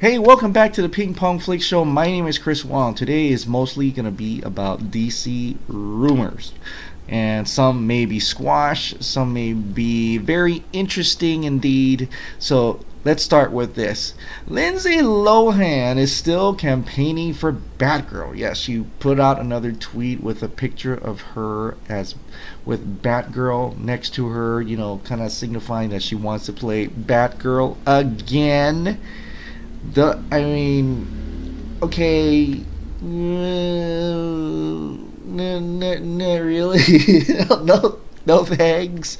Hey, welcome back to the Ping Pong Flick Show. My name is Chris Wong. Today is mostly going to be about DC rumors. And some may be squash, some may be very interesting indeed. So let's start with this. Lindsay Lohan is still campaigning for Batgirl. Yes, she put out another tweet with a picture of her as with Batgirl next to her, kind of signifying that she wants to play Batgirl again. Okay, really, no thanks.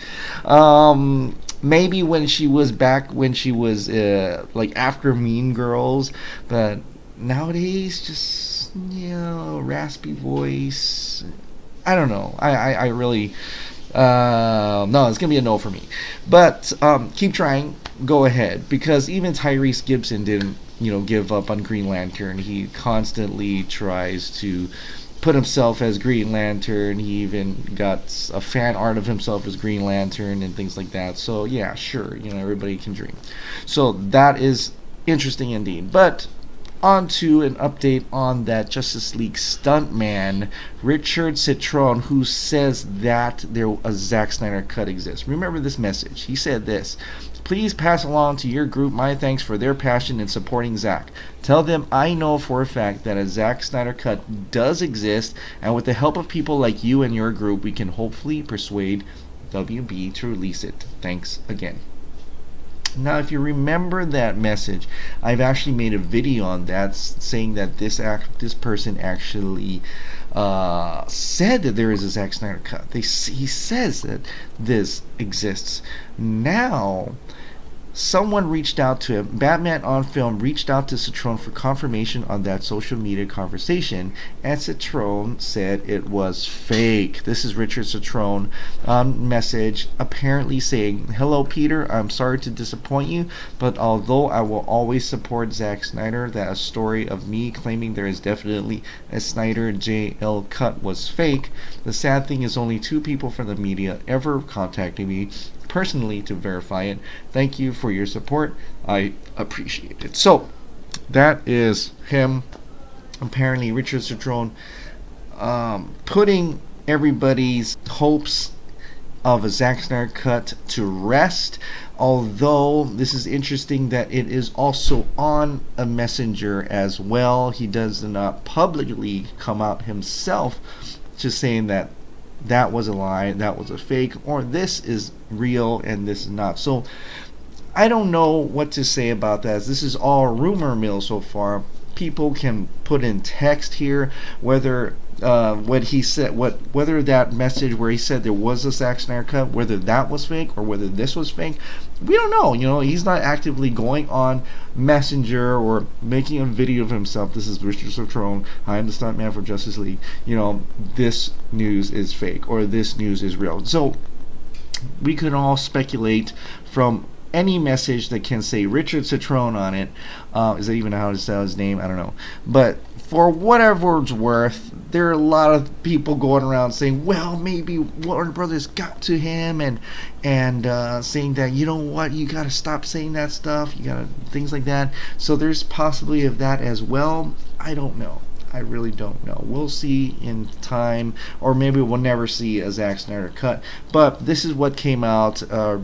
Maybe when she was like after Mean Girls, but nowadays just raspy voice. I don't know. I really no, it's gonna be a no for me. But keep trying. Go ahead, because even Tyrese Gibson didn't give up on Green Lantern. He constantly tries to put himself as Green Lantern. He even got a fan art of himself as Green Lantern and things like that. So yeah, sure, everybody can dream. So that is interesting indeed. But on to an update on that Justice League stuntman, Richard Cetrone, who says that a Zack Snyder cut exists. Remember this message. He said this: "Please pass along to your group my thanks for their passion in supporting Zack. Tell them I know for a fact that a Zack Snyder cut does exist, and with the help of people like you and your group, we can hopefully persuade WB to release it. Thanks again." Now, if you remember that message, I've actually made a video on that saying that this person actually said that there is a Zack Snyder cut. He says that this exists. Now, someone reached out to him. Batman on Film reached out to Cetrone for confirmation on that social media conversation, and Cetrone said it was fake. This is Richard Cetrone message, apparently saying, "Hello Peter, I'm sorry to disappoint you, but although I will always support Zack Snyder, that a story of me claiming there is definitely a Snyder JL cut was fake. The sad thing is only 2 people from the media ever contacted me personally to verify it. Thank you for your support. I appreciate it." So that is him, apparently Richard Cetrone, putting everybody's hopes of a Zack Snyder cut to rest. Although this is interesting that it is also on a messenger as well. He does not publicly come out himself just saying that was a lie, that was a fake, or this is real and this is not. So I don't know what to say about that. This is all rumor mill so far. People can put in text here whether what he said, whether that message where he said there was a Zack Snyder cut, whether that was fake or whether this was fake. We don't know. He's not actively going on Messenger or making a video of himself. This is Richard Cetrone. I am the stuntman for Justice League. This news is fake or this news is real. So we can all speculate from any message that can say Richard Cetrone on it. Is that even how to say his name? I don't know. But for whatever it's worth, there are a lot of people going around saying, well, maybe Warner Brothers got to him and saying that, you know what, you got to stop saying that stuff. You got to things like that. So there's possibility of that as well. I don't know. I really don't know. We'll see in time, or maybe we'll never see a Zack Snyder cut. But this is what came out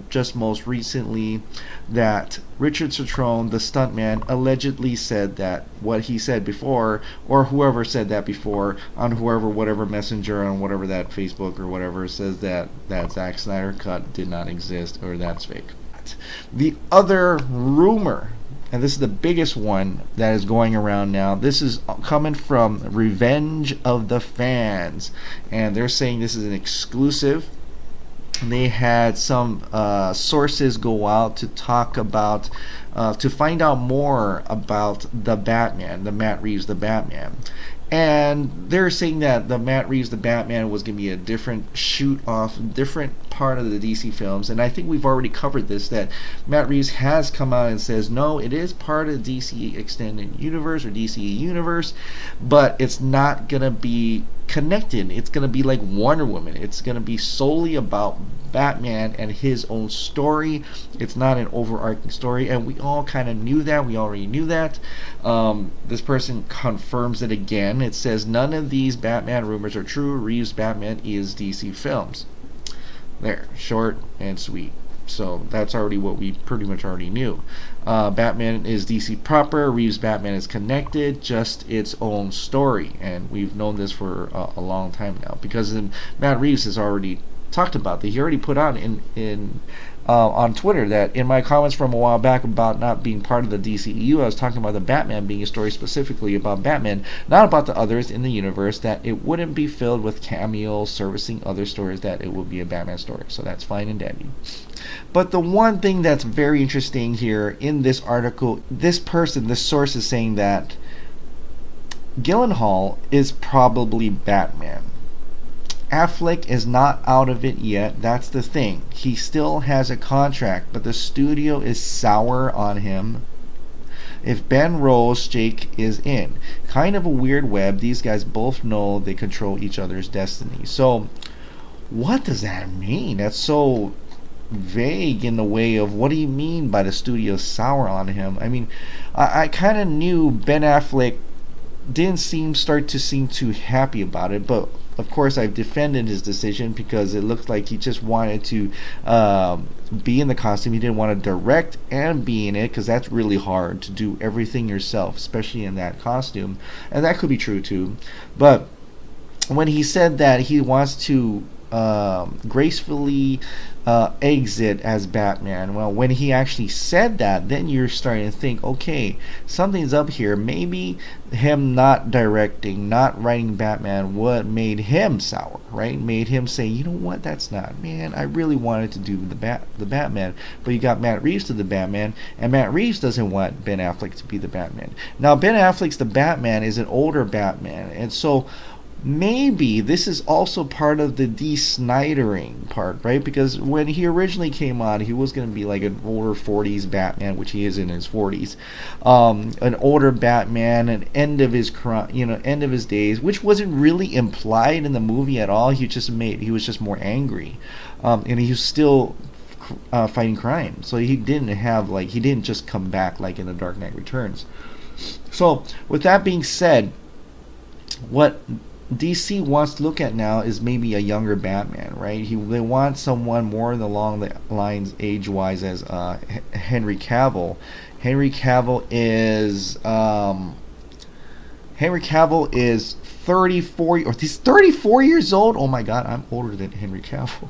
just most recently, that Richard Cetrone, the stuntman, allegedly said that what he said before, or whoever said that before, on whatever messenger, on whatever that Facebook or whatever, says that Zack Snyder cut did not exist, or that's fake. The other rumor, and this is the biggest one that is going around now, this is coming from Revenge of the Fans, and they're saying this is an exclusive. They had some sources go out to talk about, to find out more about the Batman, the Matt Reeves, the Batman. And they're saying that the Matt Reeves, the Batman, was going to be a different shoot off, different part of the DC films. And I think we've already covered this, that Matt Reeves has come out and says, no, it is part of the DC Extended Universe or DC Universe, but it's not going to be connected. It's going to be like Wonder Woman. It's going to be solely about Batman and his own story. It's not an overarching story, and we all kind of knew that. We already knew that. This person confirms it again. It says none of these Batman rumors are true. Reeves' Batman is DC Films. There, short and sweet. So that's already what we pretty much already knew. Batman is DC proper. Reeves' Batman is connected, just its own story, and we've known this for a long time now, because Matt Reeves has already talked about that. He already put out on Twitter that in my comments from a while back about not being part of the DCEU, I was talking about the Batman being a story specifically about Batman, not about the others in the universe, that it wouldn't be filled with cameos servicing other stories, that it would be a Batman story. So that's fine and dandy. But the one thing that's very interesting here in this article, this source is saying that Gyllenhaal is probably Batman. Affleck is not out of it yet. That's the thing. He still has a contract, but the studio is sour on him. If Ben rolls, Jake is in. Kind of a weird web. These guys both know they control each other's destiny. So, what does that mean? That's so vague in the way of, what do you mean by the studio sour on him? I mean, I kind of knew Ben Affleck didn't start to seem too happy about it, but of course I've defended his decision because it looked like he just wanted to be in the costume. He didn't want to direct and be in it, because that's really hard to do everything yourself, especially in that costume, and that could be true too. But when he said that he wants to gracefully exit as Batman, well, when he actually said that, then you're starting to think, okay, something's up here. Maybe him not directing, not writing Batman, what made him sour, right? Made him say, you know what, that's not, man, I really wanted to do the Batman, but you got Matt Reeves to the Batman, and Matt Reeves doesn't want Ben Affleck to be the Batman. Now, Ben Affleck's the Batman is an older Batman, and so maybe this is also part of the de-Snydering part, right? Because when he originally came on, he was going to be like an older 40s Batman, which he is in his 40s, an older Batman, an end of his end of his days, which wasn't really implied in the movie at all. He was just more angry, and he was still fighting crime. So he didn't just come back like in The Dark Knight Returns. So with that being said, what DC wants to look at now is maybe a younger Batman, right? They want someone more along the lines age-wise as Henry Cavill. Henry Cavill is 34, or he's 34 years old. Oh my God, I'm older than Henry Cavill.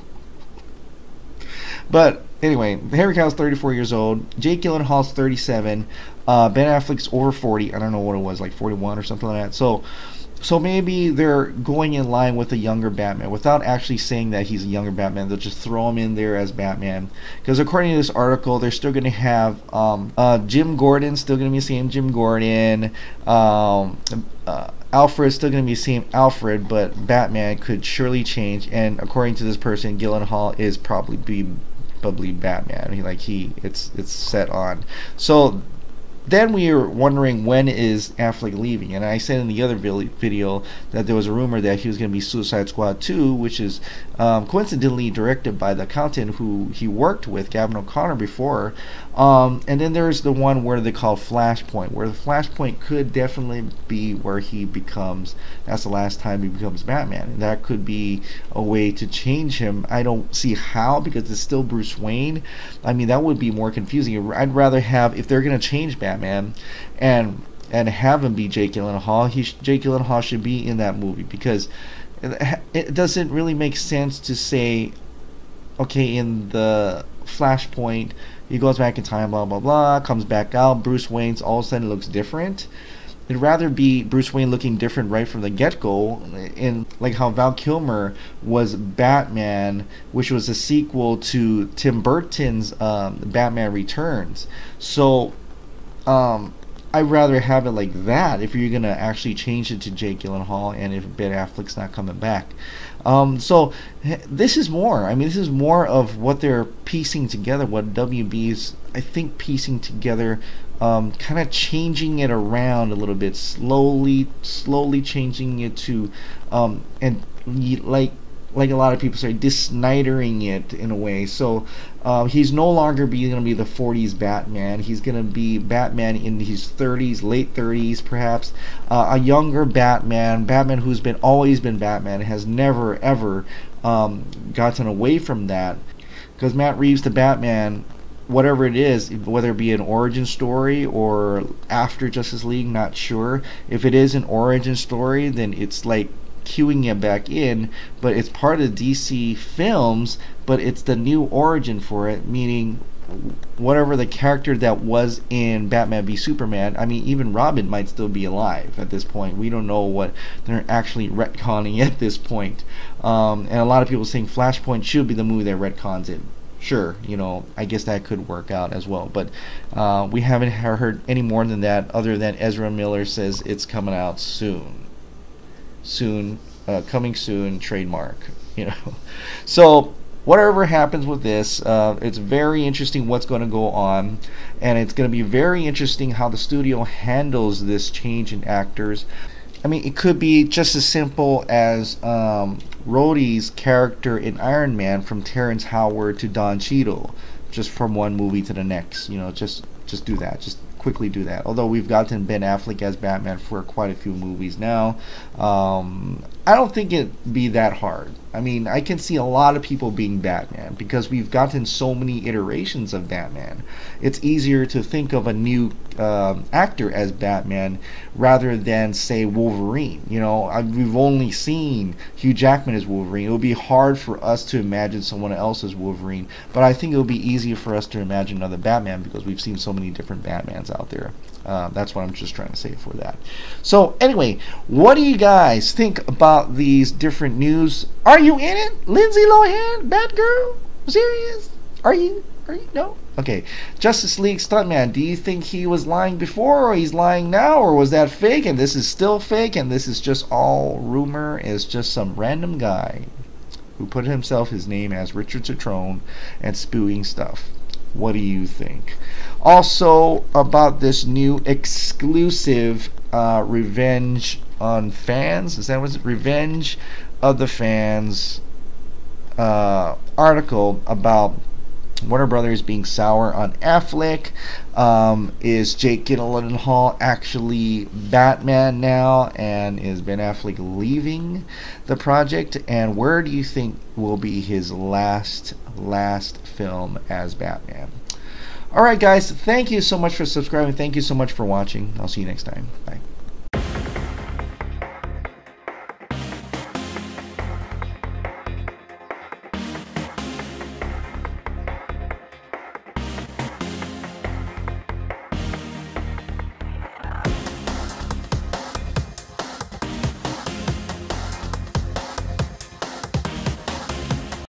But anyway, Henry Cavill's 34 years old. Jake Gyllenhaal's 37. Ben Affleck's over 40. I don't know what it was, like 41 or something like that. So maybe they're going in line with a younger Batman without actually saying that he's a younger Batman. They'll just throw him in there as Batman. Because according to this article, they're still going to have Jim Gordon, still going to be the same Jim Gordon. Alfred's still going to be the same Alfred, but Batman could surely change. And according to this person, Gyllenhaal is probably Batman. It's set on. So then we were wondering, when is Affleck leaving? And I said in the other video that there was a rumor that he was going to be Suicide Squad 2, which is coincidentally directed by the accountant who he worked with, Gavin O'Connor, before. And then there's the one where they call Flashpoint, where the Flashpoint could definitely be where that's the last time he becomes Batman. And that could be a way to change him. I don't see how, because it's still Bruce Wayne. I mean, that would be more confusing. I'd rather have, if they're going to change Batman and have him be Jake Gyllenhaal, Jake Gyllenhaal should be in that movie, because it doesn't really make sense to say, okay, in the Flashpoint, he goes back in time, blah blah blah, comes back out, Bruce Wayne's all of a sudden looks different. It'd rather be Bruce Wayne looking different right from the get-go, in like how Val Kilmer was Batman, which was a sequel to Tim Burton's Batman Returns. So I'd rather have it like that if you're gonna actually change it to Jake Gyllenhaal, and if Ben Affleck's not coming back. So this is more. I mean, this is more of what they're piecing together. What WB's, I think, piecing together, kind of changing it around a little bit, slowly changing it to, and like like a lot of people say, dis-Snydering it in a way. So he's no longer going to be the 40s Batman. He's going to be Batman in his 30s, late 30s perhaps. A younger Batman who's always been Batman, has never ever gotten away from that. Because Matt Reeves, the Batman, whatever it is, whether it be an origin story or after Justice League, not sure. If it is an origin story, then it's like queuing it back in, but it's part of DC Films, but it's the new origin for it, meaning whatever the character that was in Batman v Superman, I mean, even Robin might still be alive at this point. We don't know what they're actually retconning at this point. And a lot of people saying Flashpoint should be the movie that retcons it. Sure, I guess that could work out as well, but we haven't heard any more than that, other than Ezra Miller says it's coming out soon, coming soon, trademark, So whatever happens with this, it's very interesting what's going to go on, and it's going to be very interesting how the studio handles this change in actors. I mean, it could be just as simple as Rhodey's character in Iron Man, from Terrence Howard to Don Cheadle, just from one movie to the next. Just do that. Just quickly do that. Although we've gotten Ben Affleck as Batman for quite a few movies now, I don't think it'd be that hard. I mean, I can see a lot of people being Batman because we've gotten so many iterations of Batman. It's easier to think of a new actor as Batman rather than, say, Wolverine. We've only seen Hugh Jackman as Wolverine. It would be hard for us to imagine someone else as Wolverine, but I think it would be easier for us to imagine another Batman because we've seen so many different Batmans out there. That's what I'm just trying to say for that. So anyway, what do you guys think about these different news? Are you in it? Lindsay Lohan, Batgirl? Serious? Are you? No? Okay. Justice League Stuntman, do you think he was lying before, or he's lying now, or was that fake and this is still fake and this is just all rumor? It's just some random guy who put his name as Richard Cetrone and spewing stuff. What do you think? Also, about this new exclusive Revenge on Fans, is that what it? Revenge of the Fans article about Warner Brothers being sour on Affleck. Is Jake Gyllenhaal actually Batman now, and is Ben Affleck leaving the project, and where do you think will be his last film as Batman? Alright guys, thank you so much for subscribing, thank you so much for watching. I'll see you next time. Bye.